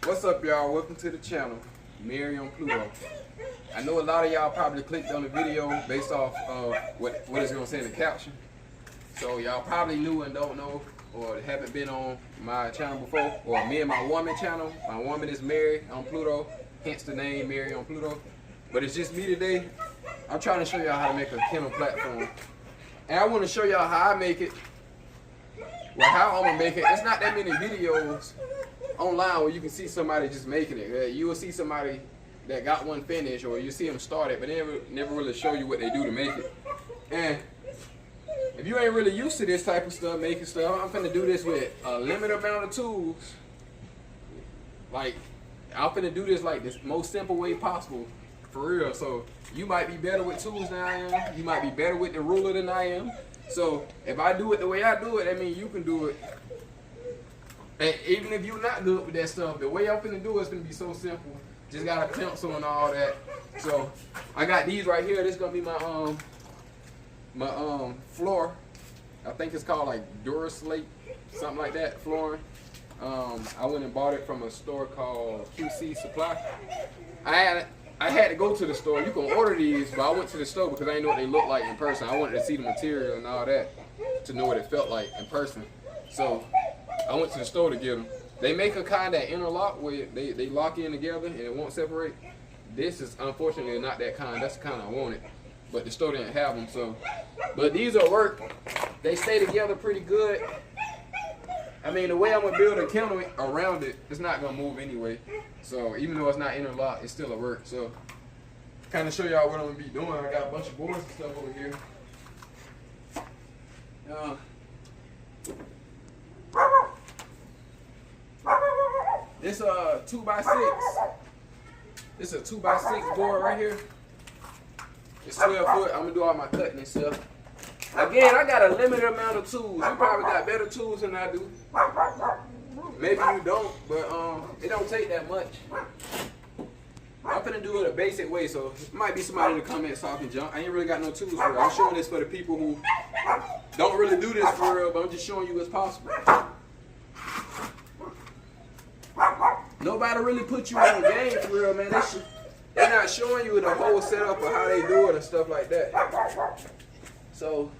What's up, y'all? Welcome to the channel, Mary on Pluto. I know a lot of y'all probably clicked on the video based off of what it's gonna say in the caption. So y'all probably knew and don't know, or haven't been on my channel before, or me and my woman channel. My woman is Mary on Pluto, hence the name Mary on Pluto. But it's just me today. I'm trying to show y'all how to make a kennel platform, and I want to show y'all how I make it. Well, how I'm gonna make it. It's not that many videos online where you can see somebody just making it. You will see somebody that got one finished, or you see them start it, but they never really show you what they do to make it. And if you ain't really used to this type of stuff, making stuff, I'm finna do this with a limited amount of tools. Like, I'm finna do this like this most simple way possible, for real. So you might be better with tools than I am. You might be better with the ruler than I am. So if I do it the way I do it, that means you can do it. And even if you're not good with that stuff, the way I'm finna do it is gonna be so simple. Just got a pencil and all that. So I got these right here. This is gonna be my floor. I think it's called like Duraslate, something like that, flooring. I went and bought it from a store called QC Supply. I had to go to the store. You can order these, but I went to the store because I didn't know what they look like in person. I wanted to see the material and all that to know what it felt like in person. So I went to the store to get them. They make a kind that interlock where they lock in together and it won't separate. This is unfortunately not that kind. That's the kind I wanted, but the store didn't have them. So, but these will work. They stay together pretty good. I mean, the way I'm gonna build a kennel around it, it's not gonna move anyway. So even though it's not interlocked, it still will work. So, kind of show y'all what I'm gonna be doing. I got a bunch of boards and stuff over here. This 2x6. This is a 2x6 board right here. It's 12 foot. I'm gonna do all my cutting and stuff. Again, I got a limited amount of tools. You probably got better tools than I do. Maybe you don't, but it don't take that much. I'm finna do it a basic way, so it might be somebody in the comments talking junk. I ain't really got no tools for it. I'm showing this for the people who don't really do this for real, but I'm just showing you what's possible. Nobody really put you on game for real, man. They're not showing you the whole setup of how they do it and stuff like that. So,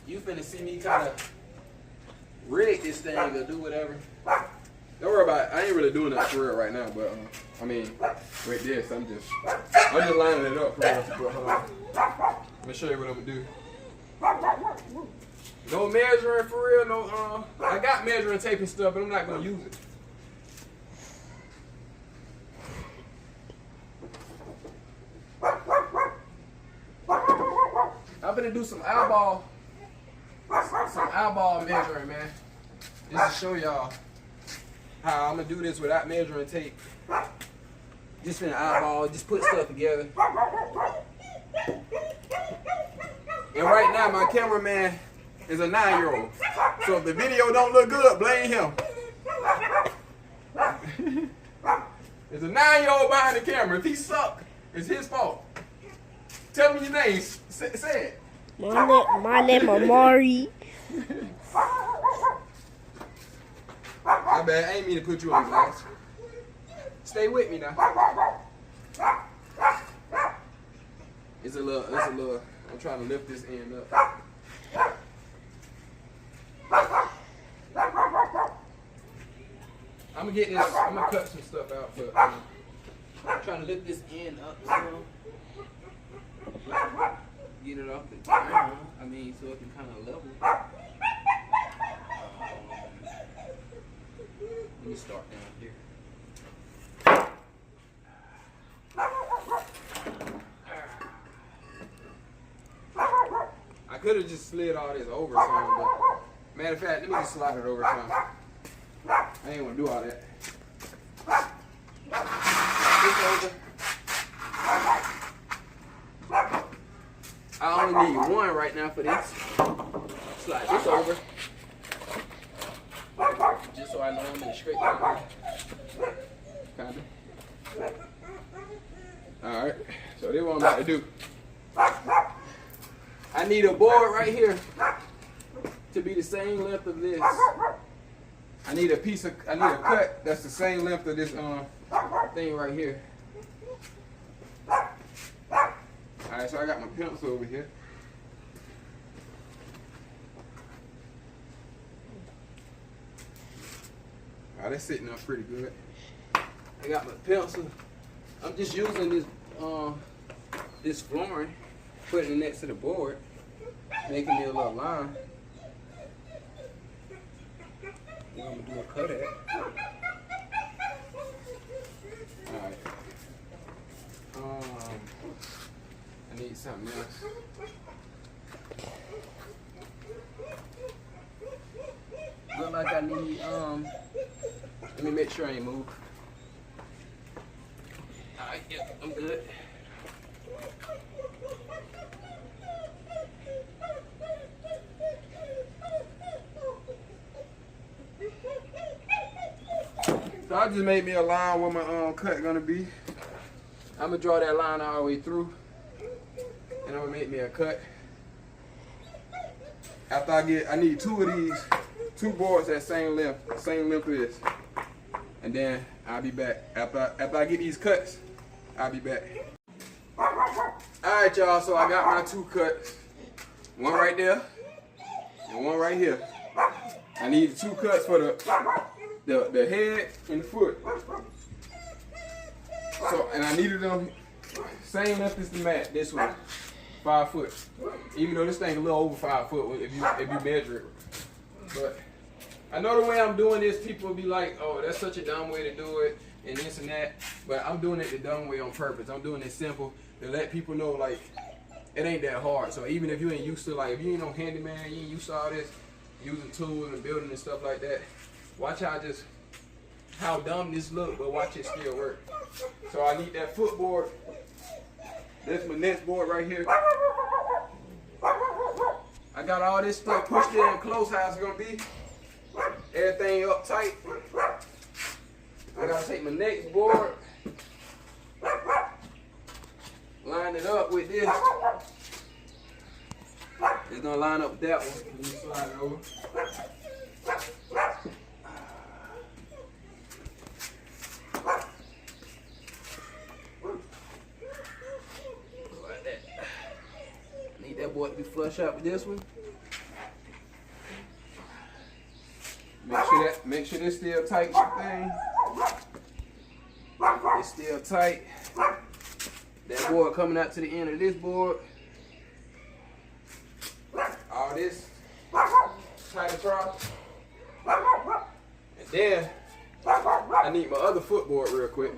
you finna see me kind of rig this thing or do whatever. Don't worry about it. I ain't really doing that for real right now, but I mean, with this, I'm just lining it up for real. Let me show you what I'm gonna do. No measuring for real. No, I got measuring tape and stuff, but I'm not gonna use it. I'm gonna do some eyeball measuring, man. Just to show y'all how I'm gonna do this without measuring tape. Just finna eyeball, just put stuff together. And right now, my cameraman is a 9-year-old. So if the video don't look good, blame him. There's a 9-year-old behind the camera. If he suck, it's his fault. Tell me your name. Say it. My name is Mari. My bad. I ain't mean to put you on blast. Stay with me now. It's a little. I'm trying to lift this end up. I'm gonna cut some stuff out, but I'm trying to lift this end up some. Get it off the ground. I mean, so it can kind of level. Let me start down here. I could have just slid all this over some, but matter of fact, let me just slide it over some. I ain't want to do all that. This over. I only need one right now for this. Slide this over. Just so I know I'm in a straight line. Kinda. Alright. So this is what I'm about to do. I need a board right here to be the same length of this. I need a cut that's the same length of this thing right here. Alright, so I got my pencil over here. Alright, that's sitting up pretty good. I got my pencil. I'm just using this flooring, putting it next to the board, making me a little line. I'm gonna do a cut at. Alright. I need something else. Look like I need let me make sure I ain't move. Alright, yep, I'm good. So I just made me a line where my cut gonna be. I'm gonna draw that line all the way through, and I'm gonna make me a cut. After I need 2 of these, 2 boards that same length as this, and then I'll be back. After I get these cuts, I'll be back. All right, y'all. So I got my 2 cuts, one right there and one right here. I need 2 cuts for the head and the foot. So, and I needed them same length as the mat. This one, 5 foot. Even though this thing a little over 5 foot if you measure it. But I know the way I'm doing this, people will be like, "Oh, that's such a dumb way to do it," and this and that. But I'm doing it the dumb way on purpose. I'm doing it simple to let people know, like, it ain't that hard. So even if you ain't used to, like, if you ain't no handyman, you ain't used to all this, using tools and building and stuff like that, watch how dumb this look, but watch it still work. So I need that footboard. That's my next board right here. I got all this stuff pushed in close how it's gonna be. Everything up tight. I gotta take my next board, line it up with this. It's gonna line up with that one. Let me slide it over. Like that. Need that board to be flush out with this one. Make sure this still tight with the thing. It's still tight. That board coming out to the end of this board. All this tight across. And then I need my other footboard real quick.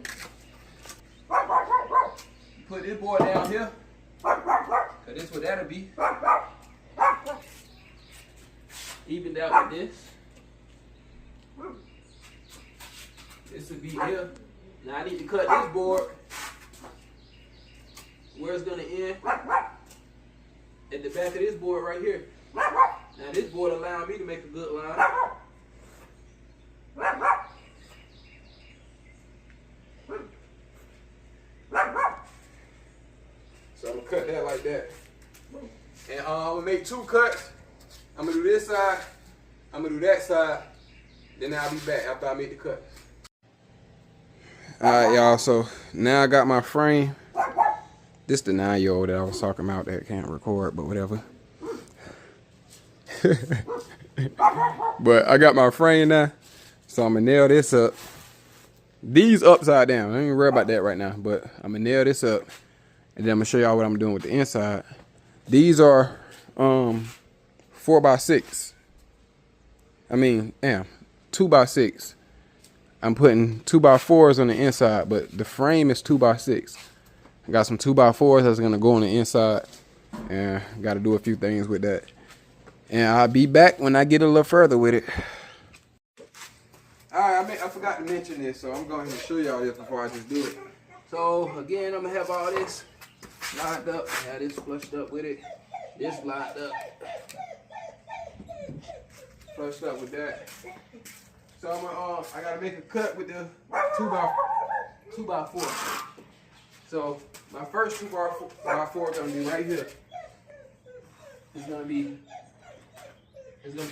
Put this board down here. Cause this is what that'll be. Evened out with this. This will be here. Now I need to cut this board where it's gonna end at the back of this board right here. Now this board allowed me to make a good line. So I'm gonna cut that like that. And I'm gonna make 2 cuts. I'm gonna do this side, I'm gonna do that side, then I'll be back after I make the cut. Alright, y'all, so now I got my frame. This the 9-year-old that I was talking about that can't record, but whatever. But I got my frame now, so I'm gonna nail this up. These upside down. I ain't even worry about that right now, but I'm gonna nail this up, and then I'm gonna show y'all what I'm doing with the inside. These are 4x6. I mean, 2x6. I'm putting 2x4s on the inside, but the frame is 2x6. I got some 2x4s that's gonna go on the inside, and got to do a few things with that. And I'll be back when I get a little further with it. Alright, I forgot to mention this, so I'm going to show y'all this before I just do it. So again, I'm gonna have all this lined up. Have this flushed up with it. This lined up. Flushed up with that. So I gotta make a cut with the 2x4. So my first 2x4 is gonna be right here. It's gonna be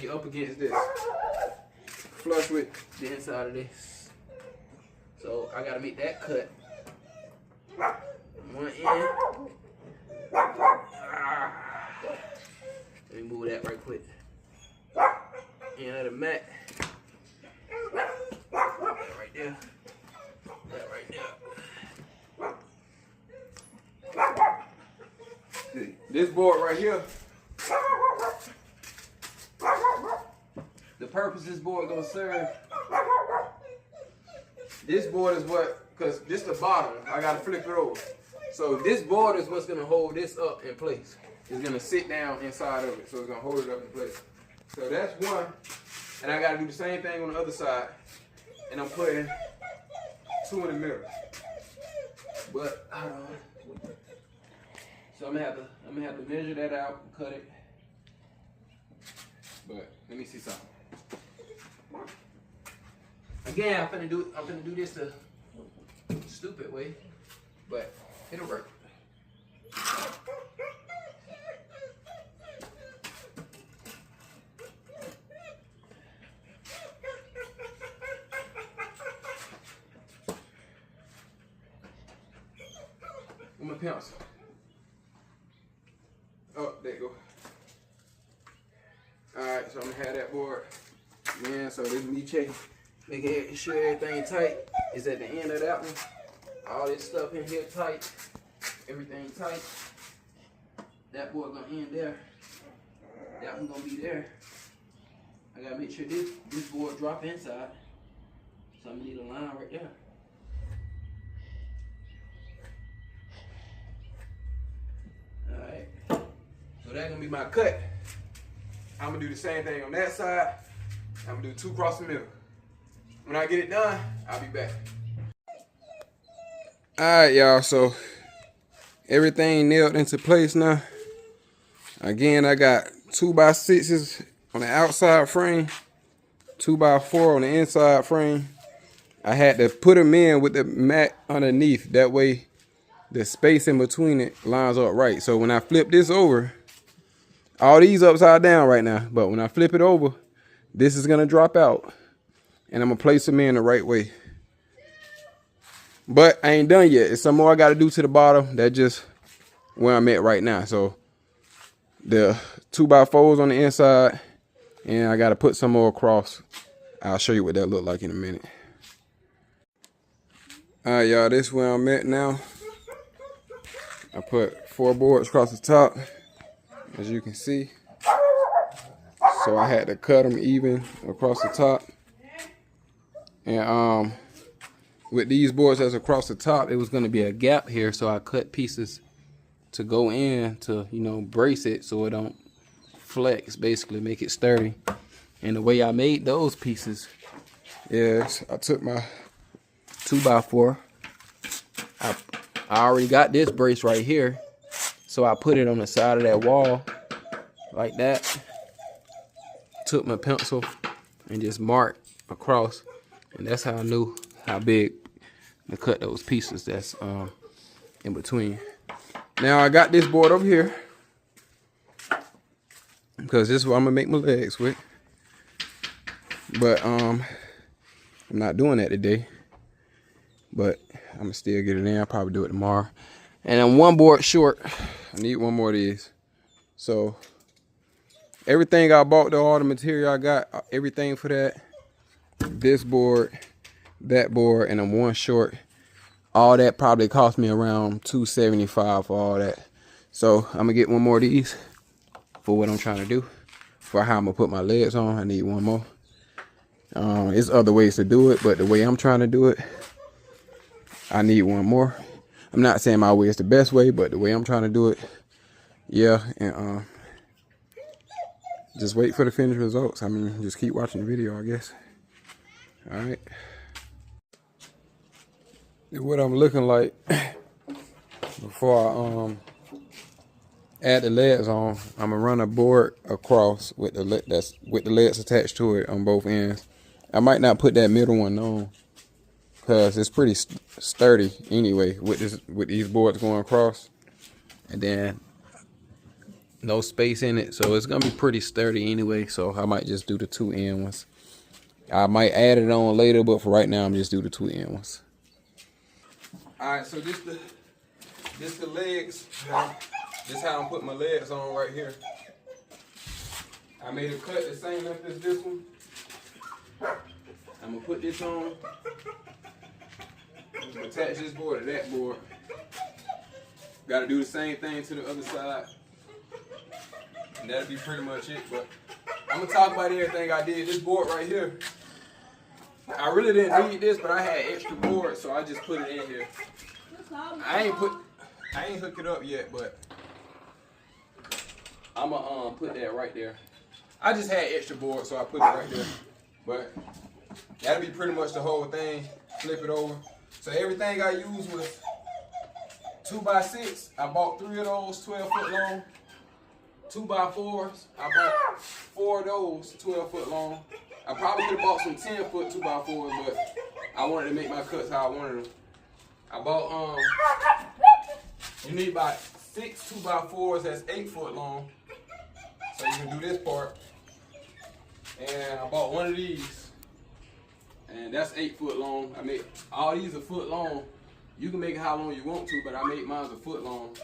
up against this. flush with the inside of this. So I gotta make that cut. One end. Let me move that right quick. End of the mat. That right there. That right there. This board right here. The purpose this board gonna serve. This board is what, cause this the bottom. I gotta flip it over. So this board is what's gonna hold this up in place. It's gonna sit down inside of it, so it's gonna hold it up in place. So that's one, and I gotta do the same thing on the other side. And I'm putting 2 in the middle. But hold on. So I'm gonna have to measure that out and cut it. But let me see something. Again, I'm gonna do this the stupid way, but it'll work. With my pencil. Oh, there you go. Alright, so I'm gonna have that board. Man, so this is me checking. Making sure everything tight is at the end of that one. All this stuff in here tight. Everything tight. That board gonna end there. That one gonna be there. I gotta make sure this board drop inside. So I'm gonna need a line right there. Alright. So that's gonna be my cut. I'm gonna do the same thing on that side. I'm gonna do 2 across the middle. When I get it done, I'll be back. Alright, y'all, so everything nailed into place now. Again, I got 2x6s on the outside frame, 2x4 on the inside frame. I had to put them in with the mat underneath. That way, the space in between it lines up right. So when I flip this over, all these upside down right now, but when I flip it over, this is gonna drop out. And I'm gonna place them in the right way. But I ain't done yet. It's some more I gotta do to the bottom. That's just where I'm at right now. So the 2x4s on the inside, and I gotta put some more across. I'll show you what that look like in a minute. All right, y'all, this is where I'm at now. I put 4 boards across the top, as you can see. So I had to cut them even across the top. And with these boards that's across the top, it was going to be a gap here, so I cut pieces to go in to, you know, brace it so it don't flex, basically make it sturdy. And the way I made those pieces is I took my 2x4. I already got this brace right here, so I put it on the side of that wall like that. Took my pencil and just marked across. And that's how I knew how big to cut those pieces that's in between. Now I got this board over here because this is what I'm gonna make my legs with. But I'm not doing that today. But I'm gonna still get it in. I'll probably do it tomorrow. And I'm 1 board short. I need 1 more of these. So everything I bought, though, all the material I got, everything for that. This board, that board, and I'm 1 short. All that probably cost me around $275 for all that. So I'm gonna get 1 more of these for what I'm trying to do. For how I'm gonna put my legs on, I need 1 more. There's other ways to do it, but the way I'm trying to do it, I need 1 more. I'm not saying my way is the best way, but the way I'm trying to do it, yeah. And just wait for the finished results. I mean, just keep watching the video, I guess. All right. What I'm looking like before I add the legs on, I'm gonna run a board across with the legs attached to it on both ends. I might not put that middle one on because it's pretty sturdy anyway with these boards going across, and then no space in it, so it's gonna be pretty sturdy anyway. So I might just do the 2 end ones. I might add it on later, but for right now, I'm just do the twin ones. All right, so this the legs. This how I'm putting my legs on right here. I made a cut the same length as this one. I'm gonna put this on. Attach this board to that board. Got to do the same thing to the other side. And that'll be pretty much it. But I'm gonna talk about everything I did. This board right here, I really didn't need this, but I had extra board, so I just put it in here. I ain't hook it up yet, but I'm gonna put that right there. I just had extra board, so I put it right there. But that'll be pretty much the whole thing. Flip it over. So everything I used was 2x6. I bought 3 of those 12 foot long. 2x4s. I bought 4 of those 12 foot long. I probably could have bought some 10 foot 2x4s, but I wanted to make my cuts how I wanted them. I bought you need about 6 2x4s that's 8 foot long, so you can do this part. And I bought one of these, and that's 8 foot long. I made all these a foot long. You can make it how long you want to, but I made mine a foot long.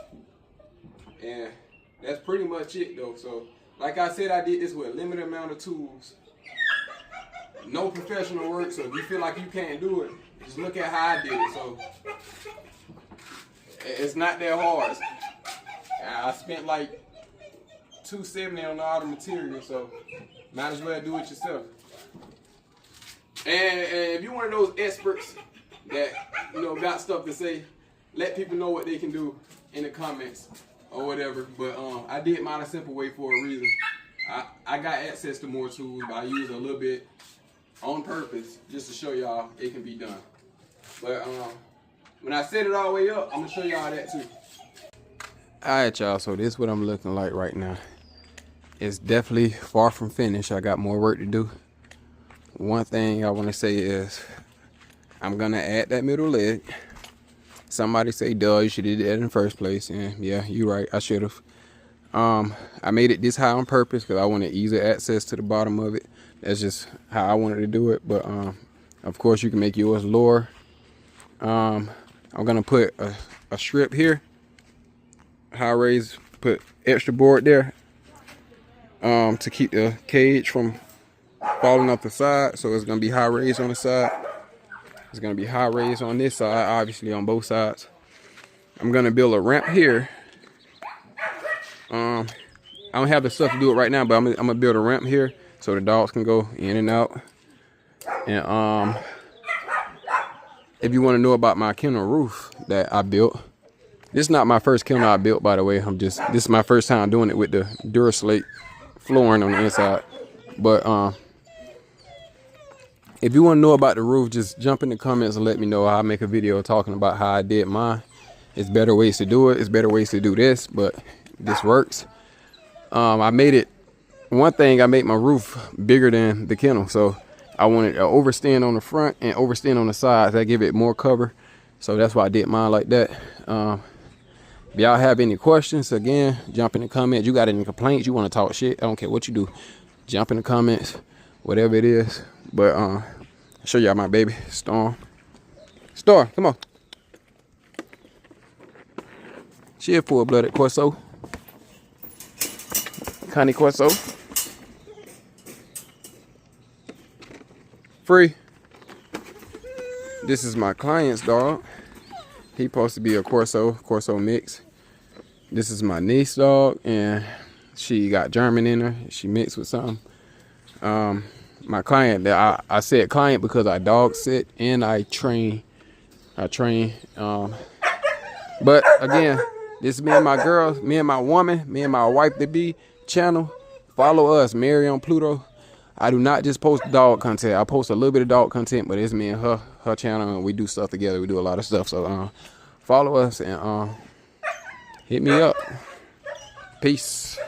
And that's pretty much it though. So like I said, I did this with a limited amount of tools. No professional work, so if you feel like you can't do it, just look at how I did it. So it's not that hard. I spent like $270 on all the material, so might as well do it yourself. And if you're one of those experts that got stuff to say, let people know what they can do in the comments or whatever. But I did mine a simple way for a reason. I got access to more tools, but I use a little bit on purpose just to show y'all it can be done. But when I set it all the way up, I'm gonna show y'all that too. Alright y'all, so this is what I'm looking like right now. It's definitely far from finished. I got more work to do. One thing I want to say is I'm gonna add that middle leg. Somebody say, duh, you should have did that in the first place. And yeah, you're right, I should have. I made it this high on purpose because I wanted easy access to the bottom of it. That's just how I wanted to do it. But of course you can make yours lower. I'm gonna put a strip here, high raise, put extra board there to keep the cage from falling off the side. So it's gonna be high raise on the side. It's gonna be high raise on this side, obviously on both sides. I'm gonna build a ramp here. I don't have the stuff to do it right now, but I'm gonna build a ramp here so the dogs can go in and out. And if you want to know about my kennel roof that I built, this is not my first kennel I built, by the way. This is my first time doing it with the Duraslate flooring on the inside. But if you want to know about the roof, just jump in the comments and let me know. I'll make a video talking about how I did mine. It's better ways to do it. It's better ways to do this, but this works. I made it, one thing, I made my roof bigger than the kennel. So I wanted an overstand on the front and overstand on the sides. That give it more cover. So that's why I did mine like that. If y'all have any questions, again, jump in the comments. You got any complaints, you want to talk shit, I don't care what you do. Jump in the comments, whatever it is. But I'll show y'all my baby, Storm. Storm, come on. She a full-blooded Corso. Connie Corso. Free. This is my client's dog. He supposed to be a Corso mix. This is my niece dog, and she got German in her. She mixed with something. My client, I said client because I dog sit and I train. But again, this is me and my girls, me and my woman, me and my wife to be channel. Follow us, Mary on Pluto. I do not just post dog content. I post a little bit of dog content, but it's me and her channel, and we do stuff together. We do a lot of stuff. So follow us and hit me up. Peace.